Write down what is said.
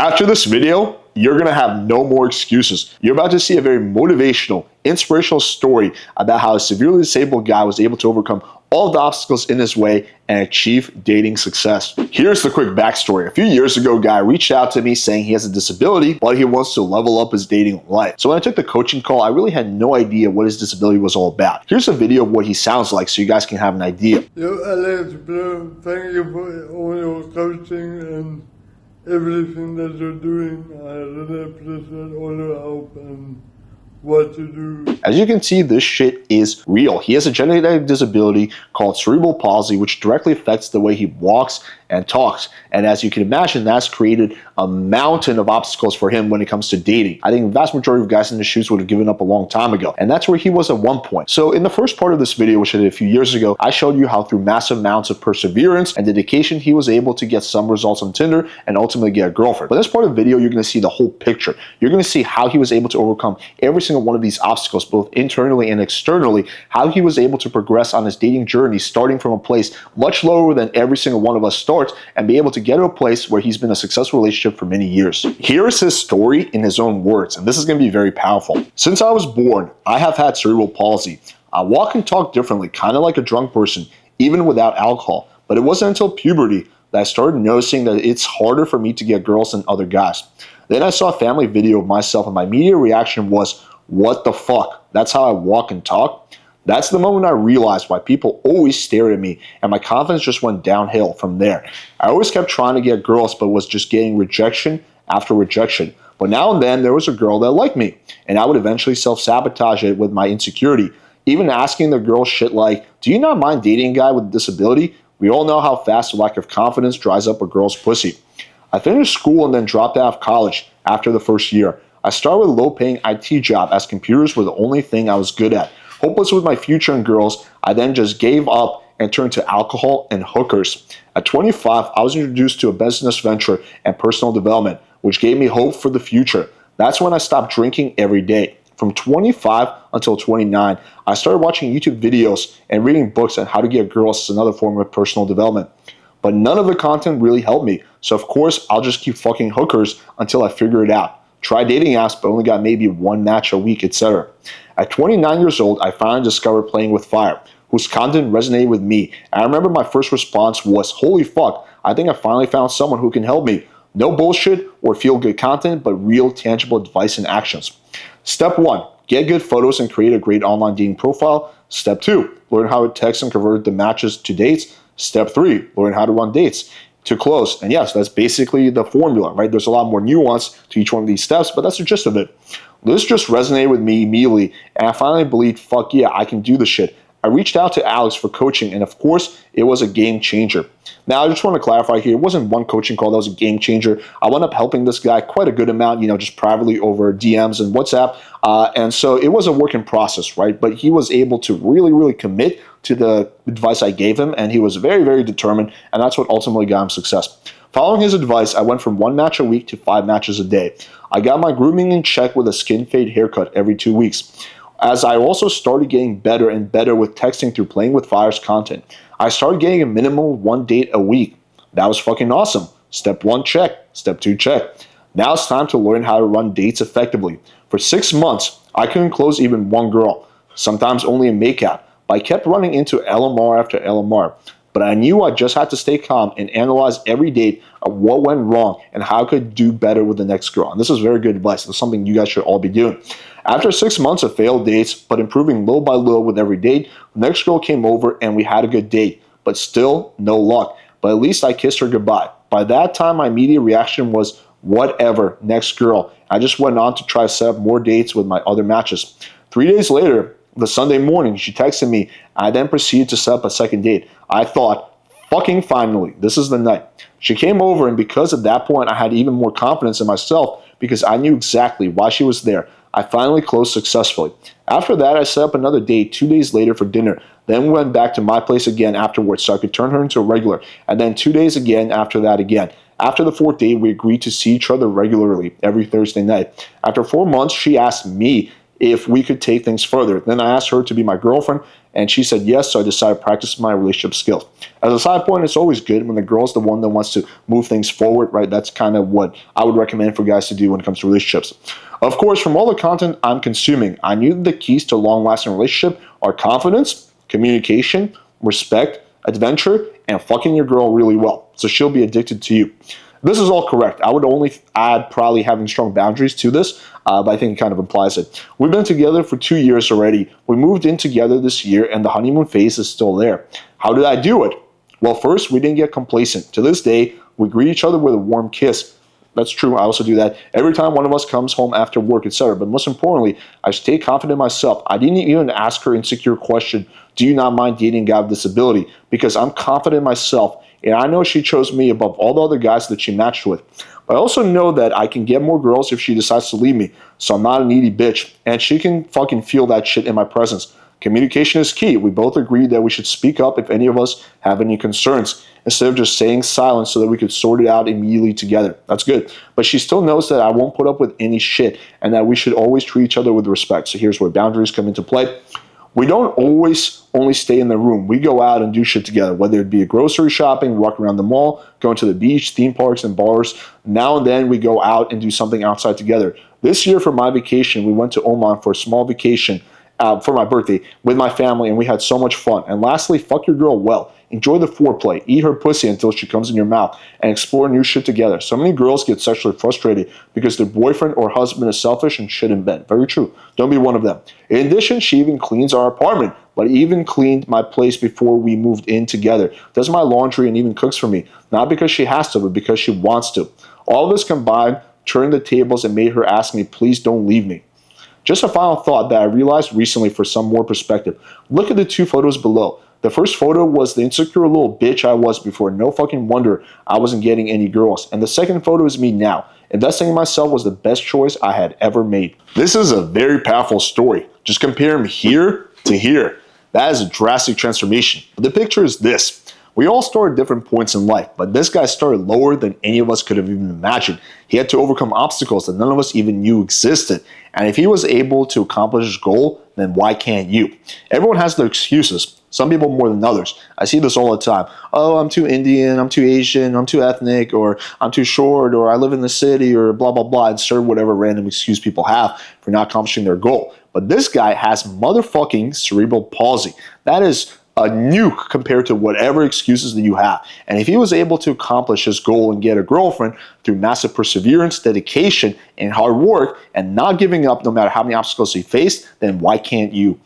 After this video, you're gonna have no more excuses. You're about to see a very motivational, inspirational story about how a severely disabled guy was able to overcome all the obstacles in his way and achieve dating success. Here's the quick backstory. A few years ago, a guy reached out to me saying he has a disability, but he wants to level up his dating life. So when I took the coaching call, I really had no idea what his disability was all about. Here's a video of what he sounds like so you guys can have an idea. Yo, Alex, bro, thank you for all your coaching and everything that you're doing. I really appreciate all your help and what you do. As you can see, this shit is real. He has a genetic disability called cerebral palsy, which directly affects the way he walks and talks. And as you can imagine, that's created a mountain of obstacles for him when it comes to dating. I think the vast majority of guys in his shoes would have given up a long time ago. And that's where he was at one point. So in the first part of this video, which I did a few years ago, I showed you how through massive amounts of perseverance and dedication, he was able to get some results on Tinder and ultimately get a girlfriend. But in this part of the video, you're going to see the whole picture. You're going to see how he was able to overcome every single one of these obstacles, both internally and externally, how he was able to progress on his dating journey, starting from a place much lower than every single one of us starts, and be able to get to a place where he's been a successful relationship for many years. Here's his story in his own words, and this is going to be very powerful. Since I was born, I have had cerebral palsy. I walk and talk differently, kind of like a drunk person, even without alcohol. But it wasn't until puberty that I started noticing that it's harder for me to get girls than other guys. Then I saw a family video of myself, and my immediate reaction was, what the fuck? That's how I walk and talk? That's the moment I realized why people always stared at me, and my confidence just went downhill from there. I always kept trying to get girls, but was just getting rejection after rejection. But now and then there was a girl that liked me, and I would eventually self-sabotage it with my insecurity, even asking the girl shit like, do you not mind dating a guy with a disability? We all know how fast a lack of confidence dries up a girl's pussy. I finished school and then dropped out of college after the first year. I started with a low-paying IT job as computers were the only thing I was good at. Hopeless with my future and girls, I then just gave up and turned to alcohol and hookers. At 25, I was introduced to a business venture and personal development, which gave me hope for the future. That's when I stopped drinking every day. From 25 until 29, I started watching YouTube videos and reading books on how to get girls as another form of personal development. But none of the content really helped me, so of course, I'll just keep fucking hookers until I figure it out. Try dating apps, but only got maybe one match a week, etc. At 29 years old, I finally discovered Playing with Fire, whose content resonated with me. And I remember my first response was, holy fuck, I think I finally found someone who can help me. No bullshit or feel-good content, but real tangible advice and actions. Step 1, get good photos and create a great online dating profile. Step 2, learn how to text and convert the matches to dates. Step 3, learn how to run dates to close. And yes, that's basically the formula, right? There's a lot more nuance to each one of these steps, but that's the gist of it. This just resonated with me immediately, and I finally believed, fuck yeah, I can do this shit. I reached out to Alex for coaching, and of course, it was a game changer. Now, I just want to clarify here, it wasn't one coaching call that was a game changer. I wound up helping this guy quite a good amount, just privately over DMs and WhatsApp. And so it was a work in process, right? But he was able to really, really commit to the advice I gave him, and he was very, very determined, and that's what ultimately got him success. Following his advice, I went from 1 match a week to 5 matches a day. I got my grooming in check with a skin fade haircut every 2 weeks. As I also started getting better and better with texting through Playing with Fire's content, I started getting a minimum 1 date a week. That was fucking awesome. Step 1, check. Step 2, check. Now it's time to learn how to run dates effectively. For 6 months, I couldn't close even one girl, sometimes only a makeout, but I kept running into LMR after LMR. But I knew I just had to stay calm and analyze every date of what went wrong and how I could do better with the next girl. And this is very good advice. This is something you guys should all be doing. After 6 months of failed dates, but improving little by little with every date, the next girl came over and we had a good date, but still no luck. But at least I kissed her goodbye. By that time, my immediate reaction was, whatever, next girl. I just went on to try to set up more dates with my other matches. 3 days later, the Sunday morning, she texted me. I then proceeded to set up a second date. I thought, fucking finally, this is the night. She came over, and because at that point I had even more confidence in myself because I knew exactly why she was there, I finally closed successfully. After that, I set up another date 2 days later for dinner. Then we went back to my place again afterwards so I could turn her into a regular. And then 2 days again after that again. After the 4th date, we agreed to see each other regularly every Thursday night. After 4 months, she asked me, if we could take things further. Then I asked her to be my girlfriend, and she said yes, so I decided to practice my relationship skills. As a side point, it's always good when the girl's the one that wants to move things forward, right? That's kind of what I would recommend for guys to do when it comes to relationships. Of course, from all the content I'm consuming, I knew the keys to a long-lasting relationship are confidence, communication, respect, adventure, and fucking your girl really well, so she'll be addicted to you. This is all correct. I would only add probably having strong boundaries to this, but I think it kind of implies it. We've been together for 2 years already. We moved in together this year, and the honeymoon phase is still there. How did I do it? Well, first, we didn't get complacent. To this day, we greet each other with a warm kiss. That's true. I also do that every time one of us comes home after work, etc. But most importantly, I stay confident in myself. I didn't even ask her insecure question, do you not mind dating a guy with disability? Because I'm confident in myself, and I know she chose me above all the other guys that she matched with. But I also know that I can get more girls if she decides to leave me, so I'm not a needy bitch, and she can fucking feel that shit in my presence. Communication is key. We both agreed that we should speak up if any of us have any concerns, instead of just staying silent so that we could sort it out immediately together. That's good. But she still knows that I won't put up with any shit and that we should always treat each other with respect. So here's where boundaries come into play. We don't always only stay in the room. We go out and do shit together, whether it be a grocery shopping, walk around the mall, going to the beach, theme parks, and bars. Now and then we go out and do something outside together. This year for my vacation, we went to Oman for a small vacation for my birthday with my family, and we had so much fun. And lastly, fuck your girl well. Enjoy the foreplay. Eat her pussy until she comes in your mouth, and explore new shit together. So many girls get sexually frustrated because their boyfriend or husband is selfish and shit in bed. Very true. Don't be one of them. In addition, she even cleans our apartment, but even cleaned my place before we moved in together. Does my laundry and even cooks for me. Not because she has to, but because she wants to. All of this combined turned the tables and made her ask me, please don't leave me. Just a final thought that I realized recently for some more perspective. Look at the two photos below. The first photo was the insecure little bitch I was before. No fucking wonder I wasn't getting any girls. And the second photo is me now. Investing in myself was the best choice I had ever made. This is a very powerful story. Just compare him here to here. That is a drastic transformation. But the picture is this. We all start at different points in life, but this guy started lower than any of us could have even imagined. He had to overcome obstacles that none of us even knew existed. And if he was able to accomplish his goal, then why can't you? Everyone has their excuses. Some people more than others. I see this all the time. Oh, I'm too Indian, I'm too Asian, I'm too ethnic, or I'm too short, or I live in the city, or blah, blah, blah. Insert whatever random excuse people have for not accomplishing their goal. But this guy has motherfucking cerebral palsy. That is a nuke compared to whatever excuses that you have. And if he was able to accomplish his goal and get a girlfriend through massive perseverance, dedication, and hard work, and not giving up no matter how many obstacles he faced, then why can't you?